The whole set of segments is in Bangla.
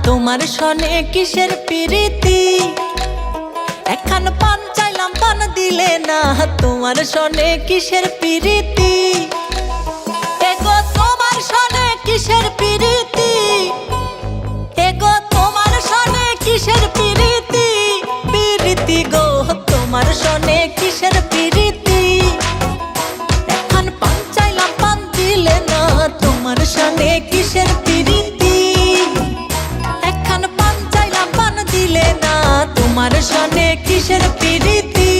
তোমার সনে কিসের প্রীতি। এখন পান চাইলাম পান দিলে না, তোমার সনে কিসের প্রীতি। এগো তোমার সনে কিসের প্রীতি, এগো তোমার সনে কিসের প্রীতি। প্রীতি গো তোমার সনে কিসের প্রীতি। এখন পান চাইলাম পান দিলে না, তোমার সনে কিসের প্রীতি। এখন পান চাইলাম পান দিলে না, তোমার সনে কিসের প্রীতি।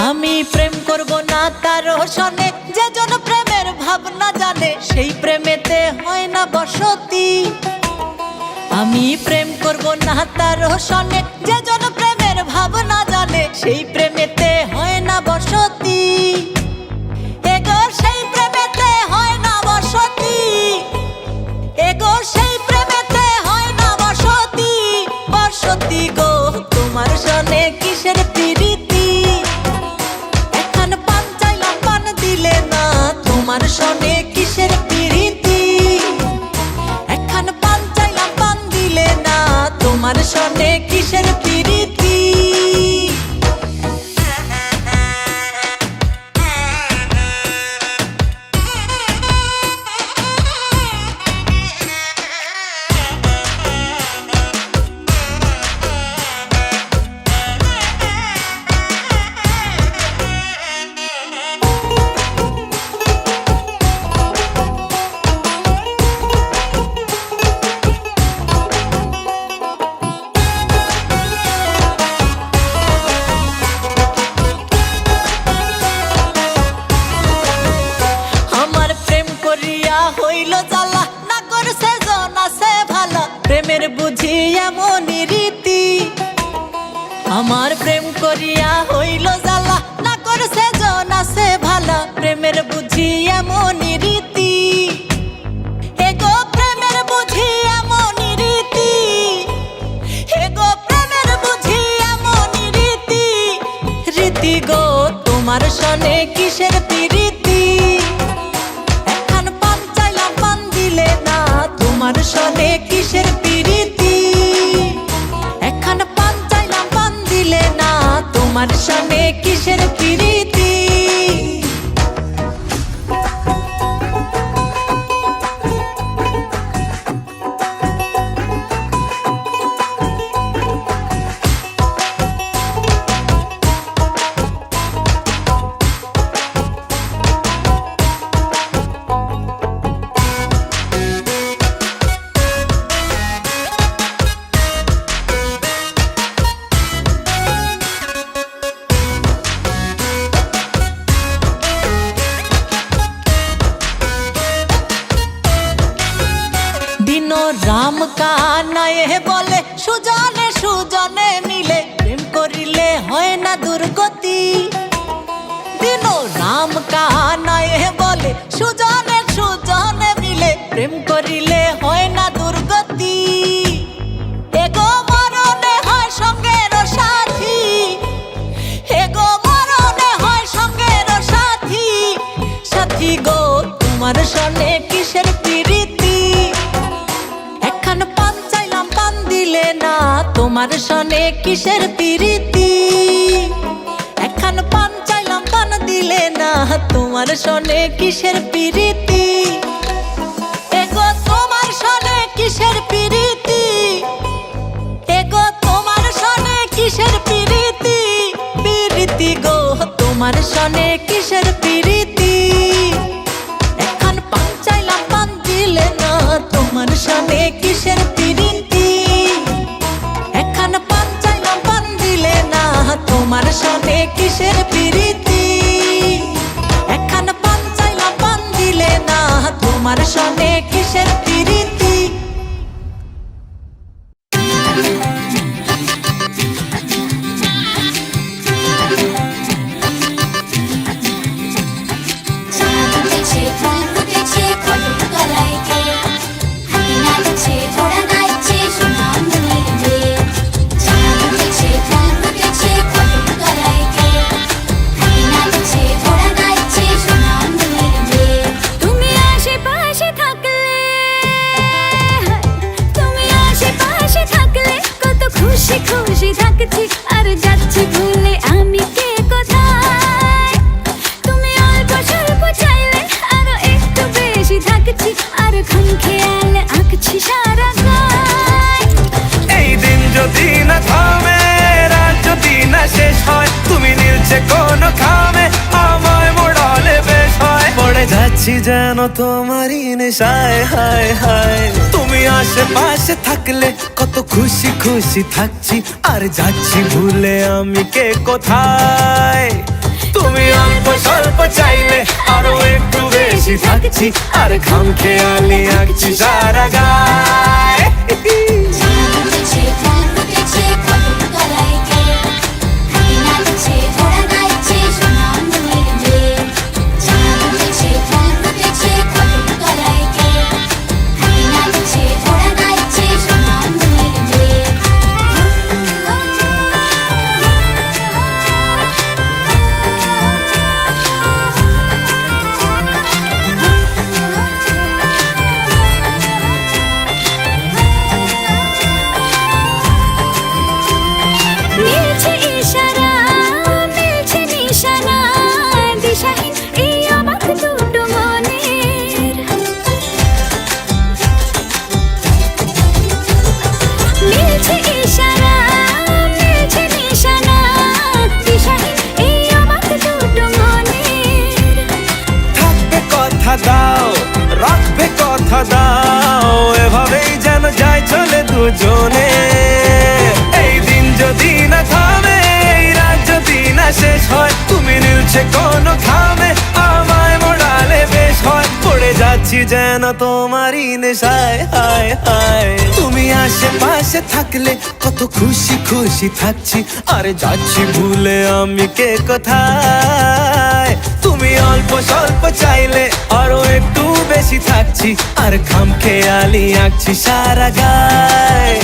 আমি প্রেম করব না কারো সনে, যে জন প্রেমের ভাবনা জানে সেই প্রেমেতে হয় না বসতি। আমি প্রেম করব না কারো সনে, যে জন প্রেমের ভাবনা জানে সেই প্রেমেতে হয় না বসতি। এগো সেই প্রেমেতে হয় না বসতি, এগো সেই প্রেমেতে হয় না বসতি। বসতি গো তোমার সনে কিসের প্রীতি। তোমার সনে কিসের প্রীতি। এখন পান চাইলাম পান দিলে না, তোমার সনে কিসের প্রীতি। হইল জ্বালা না করছে জন আছে ভালা, প্রেমের বুঝি এমনই রীতি। আমার প্রেম করিয়া হইল জ্বালা না করছে জন আছে ভালা, প্রেমের বুঝি এমনই রীতি। এগো প্রেমের বুঝি এমনই রীতি, এগো প্রেমের বুঝি এমনই রীতি। রীতি গো তোমার সনে কিসের প্রীতি। তোমার সনে কিসের প্রীতি। এখন পান চাইলাম পান দিলে না, তোমার সনে কিসের প্রীতি। রাম কানায়ে বলে সুজনে সুজনে মিলে, প্রেম করিলে হয় না দুর্গতি। দিন রাম কানায়ে বলে সুজনে সুজনে মিলে, প্রেম করিলে হয় না দুর্গতি। এগো মরণে হয় সঙ্গের সাথী, এগো মরণে হয় সঙ্গের সাথী। সাথী গো তোমার সনে কিসের প্রীতি। এখন পান চাইলাম পান দিলে না, তোমার সনে কিসের প্রীতি। এখন পান চাইলাম পান দিলে না, তোমার সনে কিসের প্রীতি। এগো তোমার সনে কিসের প্রীতি, এগো তোমার সনে কিসের প্রীতি। প্রীতি গো তোমার সনে কিসের প্রীতি। এখন পান চাইলাম পান দিলে না, তোমার সনে কিসের প্রীতি। এখন পান চাইলাম পান দিলে না, তোমার সনে কিসের প্রীতি। এখন পান চাইলাম পান দিলে না, তোমার সনে কিসের প্রীতি। কোনো খামে আমায় মোড়ালে বেশ হয়। পড়ে যাচ্ছি যেন তোমারই নেশায়, হায় হায়। তুমি আশেপাশে থাকলে কত খুশি খুশি থাকছি, আর যাচ্ছি ভুলে আমি কে কোথায়। তুমি অল্প স্বল্প চাইলে আরো একটু বেশি থাকছি, আর খাম খেয়ালি আঁকছি সারা গায়। দাও রাখবে কথা দাও, এভাবেই যেন যায় চলে দুজনে। এই দিন যদি না থামে, এই রাত যদি না শেষ হয়, তুমি নিলছে কোনো খামে আমায় মোড়ালে বেশ হয়। পড়ে যাচ্ছি যেন তোমারই নেশায়, হায় হায়। তুমি আশেপাশে থাকলে কত খুশি খুশি থাকছি, আর যাচ্ছি ভুলে আমি কে কোথায়। তুমি অল্প স্বল্প চাইলে আরো একটু বেশি থাকছি, আর খাম খেয়ালি আঁকছি সারা গায়।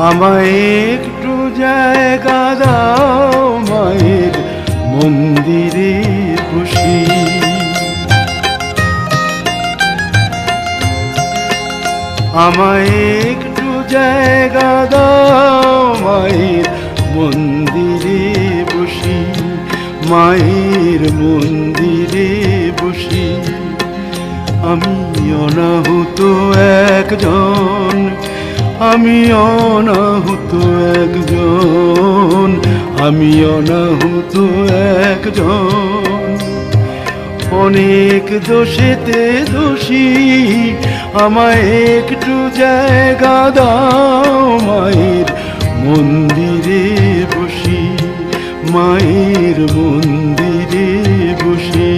আমায় একটু জায়গা দাও মায়ের মন্দিরে বসি। আমায় একটু জায়গা দাও মায়ের মন্দিরে বসি, মায়ের মন্দিরে বসি। আমি অনাহুত একজন, আমি অনাহুত একজন, আমি অনাহুত একজন। অনেক দোষেতে দোষী, আমায় একটু জায়গা দাও মায়ের মন্দিরে বসি, মায়ের মন্দিরে বসি।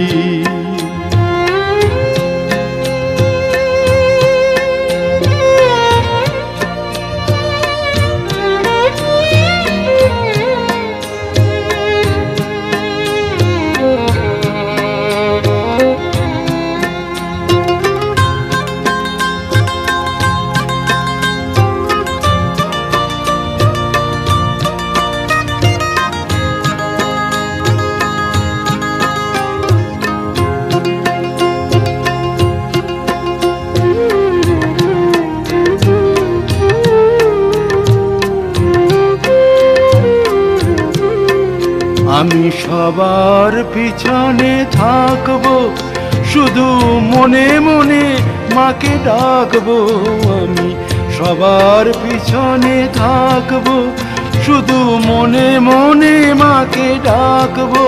আমি সবার পিছনে থাকবো, শুধু মনে মনে মাকে ডাকবো। আমি সবার পিছনে থাকবো, শুধু মনে মনে মাকে ডাকবো।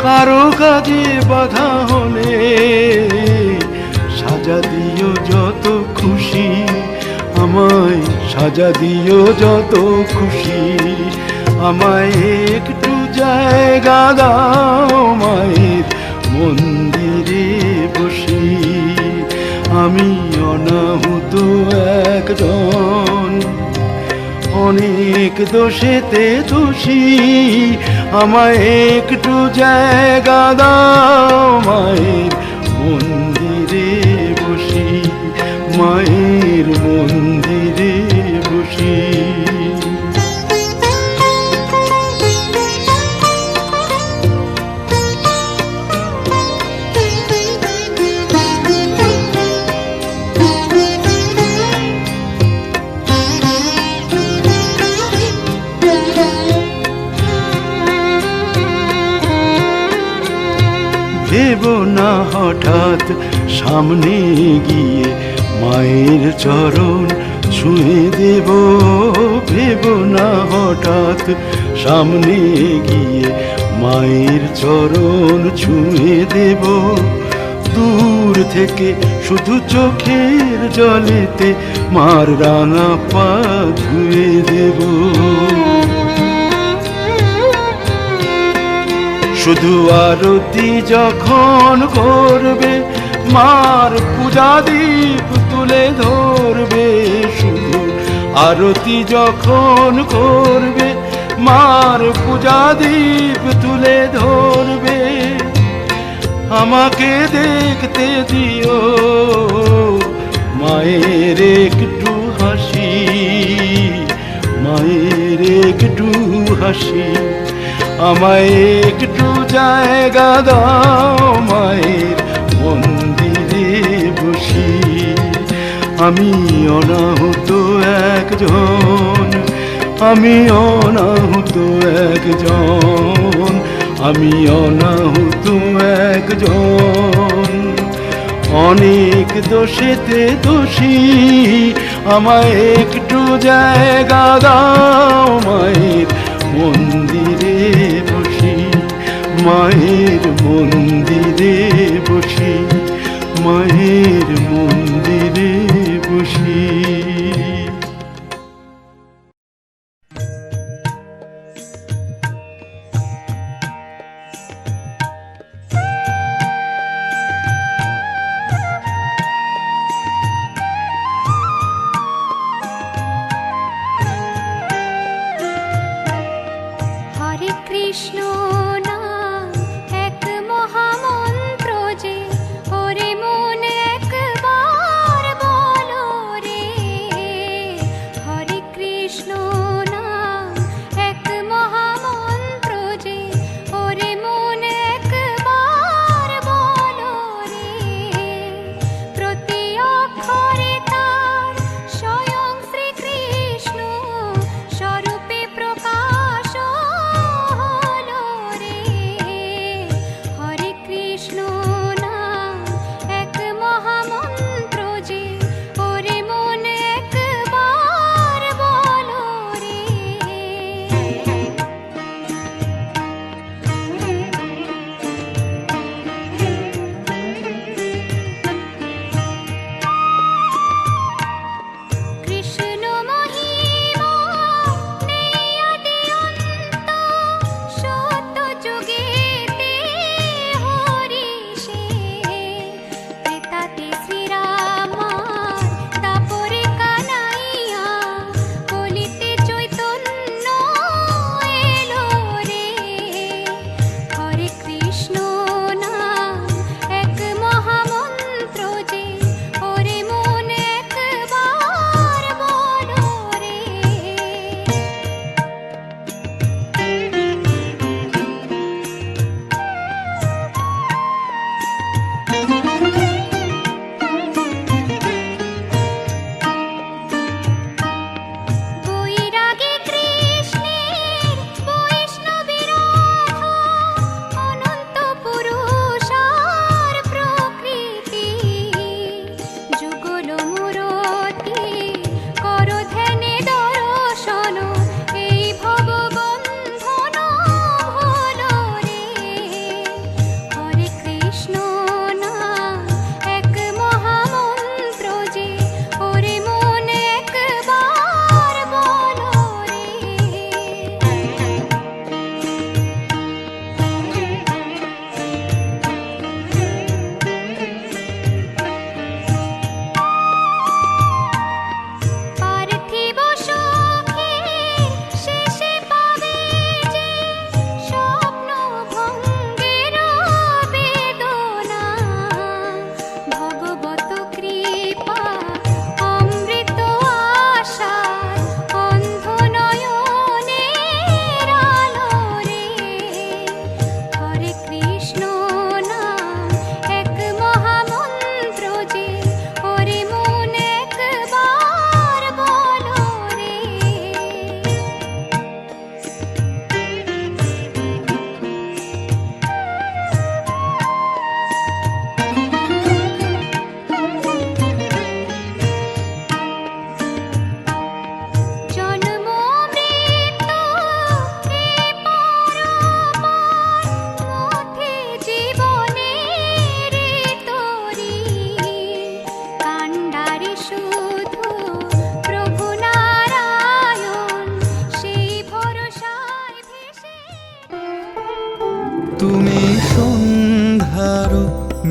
কারো কাজে বাধা হলে সাজা দিও যত খুশি, আমায় সাজা দিও যত খুশি। আমায় একটু জায়গা দাও মায়ের মন্দিরে বসি। আমি অনাহুত একজন, অনেক দোষেতে দোষী। আমায় একটু জায়গা দাও মায়ের মন্দিরে বসি, মায়ের মন্দিরে বসি। ভেবো না হঠাৎ সামনে গিয়ে মায়ের চরণ ছুঁয়ে দেব। ভেবো না হঠাৎ সামনে গিয়ে মায়ের চরণ ছুঁয়ে দেব। দূর থেকে শুধু চোখের জলেতে মার রাঙা পা ধুয়ে দেব। শুধু আরতি যখন করবে মার পূজা দীপ তুলে ধরবে। শুধু আরতি যখন করবে মার পূজা দীপ তুলে ধরবে। আমাকে দেখতে দিও মায়ের একটু হাসি, মায়ের একটু হাসি। আমায় একটু জায়গা দাও মায়ের মন্দিরে বসি। আমি অনাহুত একজন, আমি অনাহুত একজন, আমি অনাহুত একজন। অনেক দোষেতে দোষী, আমায় একটু জায়গা দাও মায়ের মন্দিরে বসি, মায়ের মন্দিরে বসি, মায়ের মন্দিরে বসি। কৃষ্ণ নাম এক মহামন্ত্র যে, ওরে মন একবার বলো রে।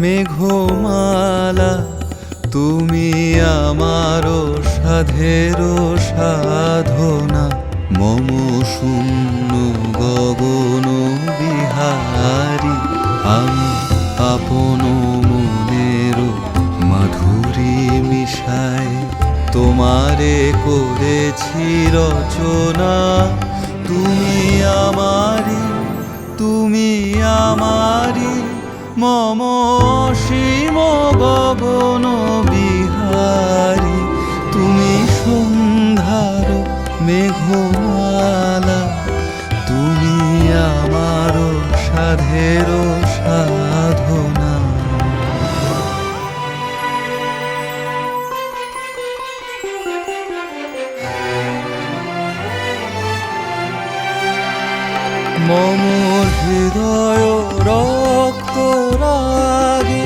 মেঘমালা তুমি আমারও সাধেরও সাধনা মম শূন্য গগন বিহারী আমি আপন মনের মাধুরী মিশায় তোমারে করেছি রচনা তুমি আমারি মম সীম গগন বিহারী তুমি সন্ধ্যার মেঘমালা তুমি আমার সাধের সাধনা মম হৃদয় রক্ত রাগে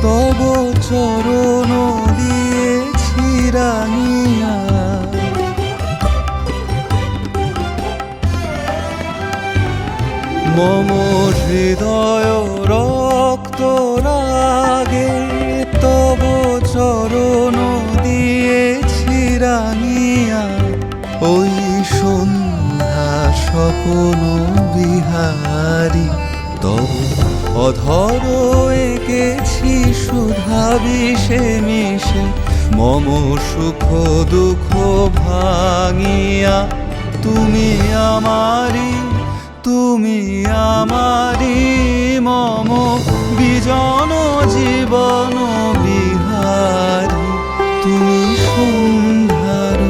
তব চরণ দিয়েছি রাঙিয়া মম হৃদয় রক্ত রাগে তব চরণ দিয়েছি রাঙিয়া ওই সন্ধ্যা স্বপন বিহারী তব অধর এঁকেছি সুধা বিষে মিশে মম সুখ দুঃখ ভাঙিয়া তুমি আমারি মম বিজন জীবন বিহারী তুমি সন্ধ্যার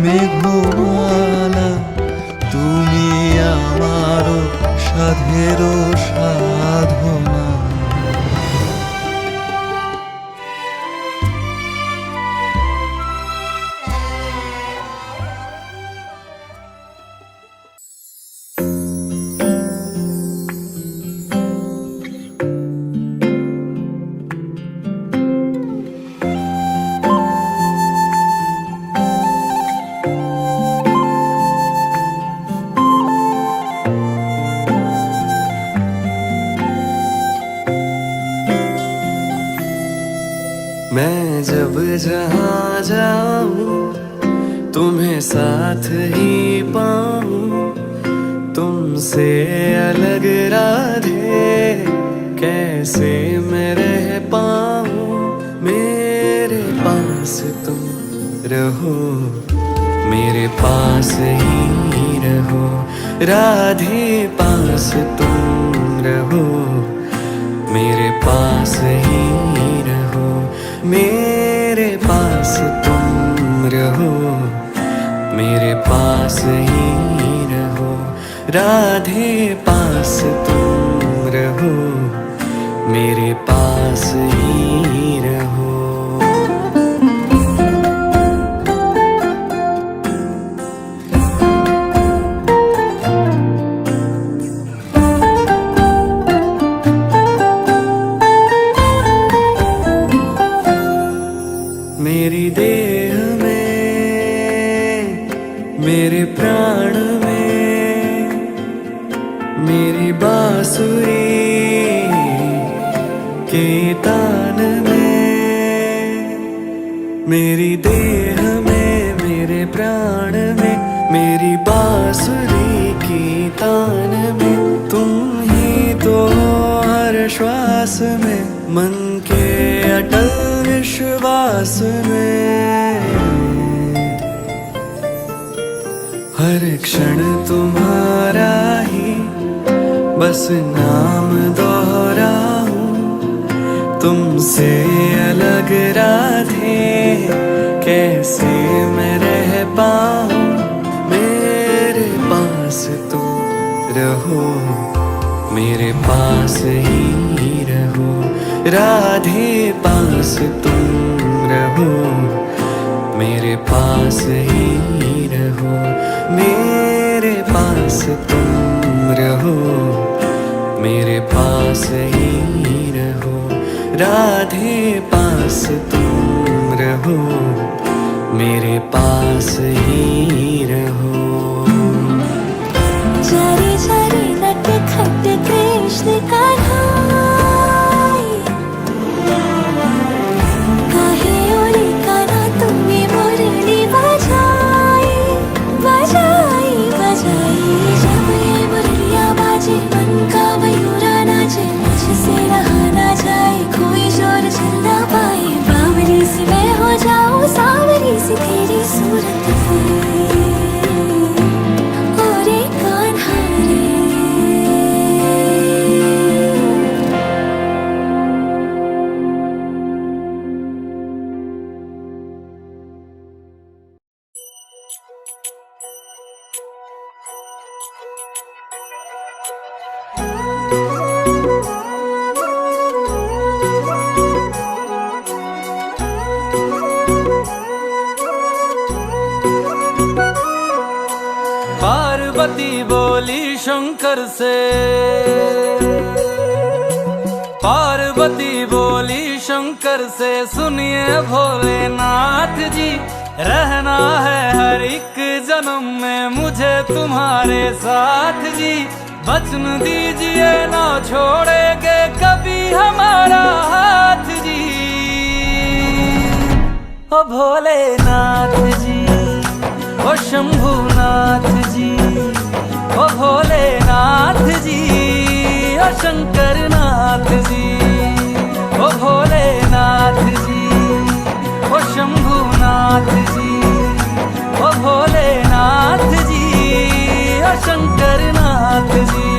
মেঘমালা তুমি আমার সাধের সাধনা मैं जब जहाँ जाऊँ तुम्हें साथ ही पाऊँ तुमसे अलग राधे कैसे मैं रह पाऊँ मेरे पास तुम रहो मेरे पास ही रहो राधे पास तुम रहो मेरे पास ही रहो मेरे पास तुम रहो मेरे पास ही रहो राधे पास तुम रहो मेरे पास ही रहो मेरी देह में मेरे प्राण में मेरी बांसुरी के तान में मेरी देह में मेरे प्राण में मेरी बांसुरी की तान में तुम ही तो हर श्वास में मन के अटल विश्वास में हर क्षण तुम्हारा ही बस नाम दोहराऊं तुमसे अलग राधे कैसे मैं रह पाऊं मेरे पास तुम रहो मेरे पास ही रहो राधे पास तुम रहो मेरे पास ही रहो मेरे पास तुम रहो मेरे पास ही रहो राधे पास तुम रहो मेरे पास ही रहो जारी जारी नट खट कृष्ण कान्हा पार्वती बोली शंकर से, पार्वती बोली शंकर से, सुनिए भोलेनाथ जी, रहना है हर एक जन्म में मुझे तुम्हारे साथ जी। वचन दीजिए ना छोड़ेंगे कभी हमारा हाथ जी। ओ भोलेनाथ जी, ओ शंभुनाथ जी, ओ भोलेनाथ जी, ओ शंकरनाथ जी, ओ भोलेनाथ जी, ओ शंभुनाथ जी, ओ भोलेनाथ जी, ओ शंकरनाथ जी।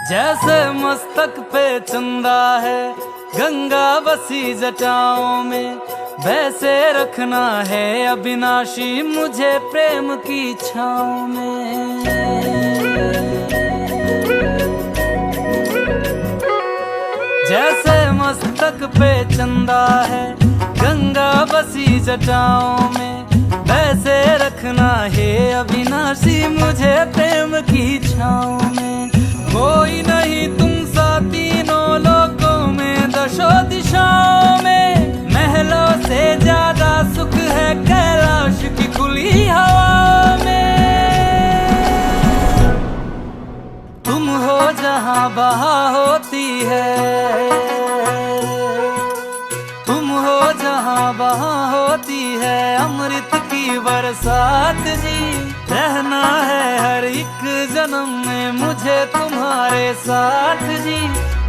जैसे मस्तक पे चंदा है गंगा बसी जटाओं में, वैसे रखना है अविनाशी मुझे प्रेम की छाँव में। जैसे मस्तक पे चंदा है गंगा बसी जटाओं में, वैसे रखना है अविनाशी मुझे प्रेम की छाँव में। कोई नहीं तुम सा तीनों लोकों में, दशों दिशाओं में, महलों से ज्यादा सुख है कैलाश की खुली हवा में। तुम हो जहां बहा होती है, तुम हो जहां बहा होती है अमृत की बरसात जी। रहना है हर एक जन्म में मुझे तुम्हारे साथ जी।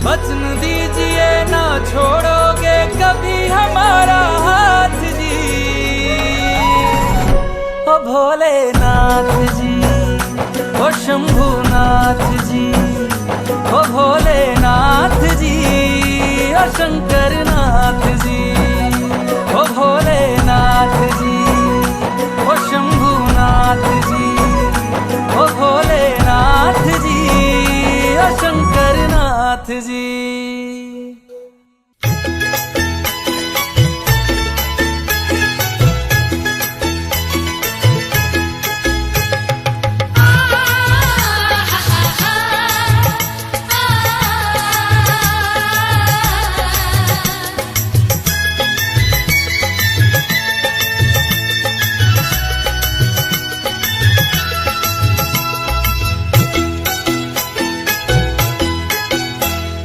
वचन दीजिए ना छोड़ोगे कभी हमारा हाथ जी। ओ भोलेनाथ जी, ओ शंभुनाथ जी, ओ भोलेनाथ जी, ओ शंकरनाथ जी, ओ भोलेनाथ जी, ओ शंभुनाथ जी, ओ भोलेनाथ जी, ओ शंकरनाथ जी।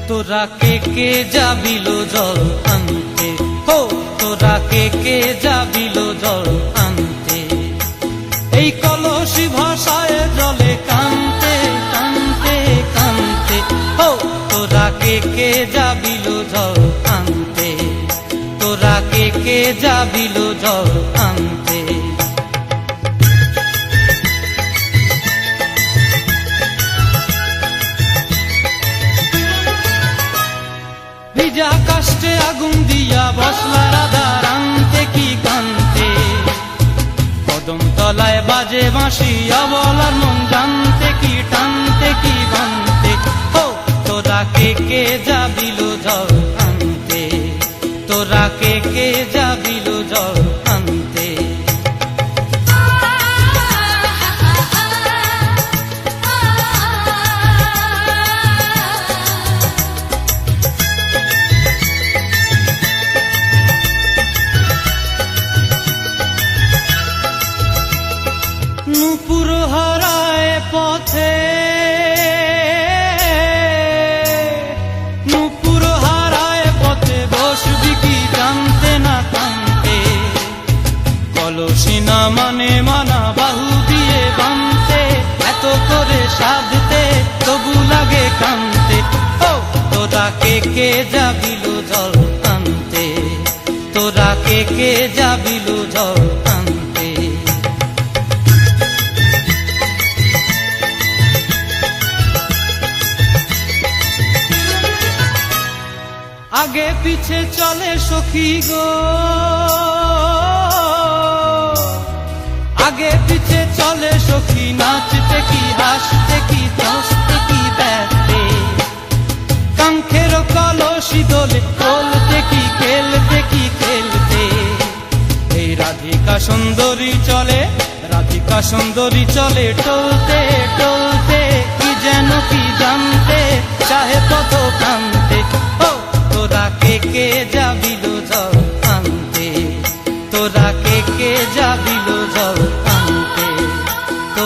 তোরা কে যাবিল জল আনতে, হো তোরা কে যাবিল জল আনতে, এই কলসি ভাষায় জলে কানতে কানতে কানতে, হো তোরা কে যাবিল জল আনতে, তোরা কে যাবিল জল আনতে। ভিজা কাষ্টে আগুন দিয়া বসলা রাধা রান্তে কি কান্তে, কদম তলায় বাজে বাঁশি অবলার মন জানতে কি টানতে কি বানতে, হো তোরা কে যাবিল জল আনতে, তোরা কে যাবিল জল আনতে। নূপুর হারায় পথে, নূপুর হারায় পথে বসবি কি জানতে না কানতে, কলসি না মানে মানা বাহু দিয়ে বানতে, এত করে সাধতে তবু লাগে কানতে, ও তোরা কে যাবিল জল আনতে, তোরা কে যাবিল জল আনতে। আগে পিছে চলে সখী গো, আগে পিছে চলে সখী, নাচতে কি হাসতে কি দোস্তে কি ব্যস্তে, কাঙ্ক্ষের কলসি দোলে বলতে কি খেলতে কি খেলতে। এই রাধিকা সুন্দরী চলে, রাধিকা সুন্দরী চলে টলতে টলতে, কি যেন কি জানতে চাহে পথ প্রান্তে। ও তোরা কে যাবিল জল আনতে, তোরা কে যাবিল জল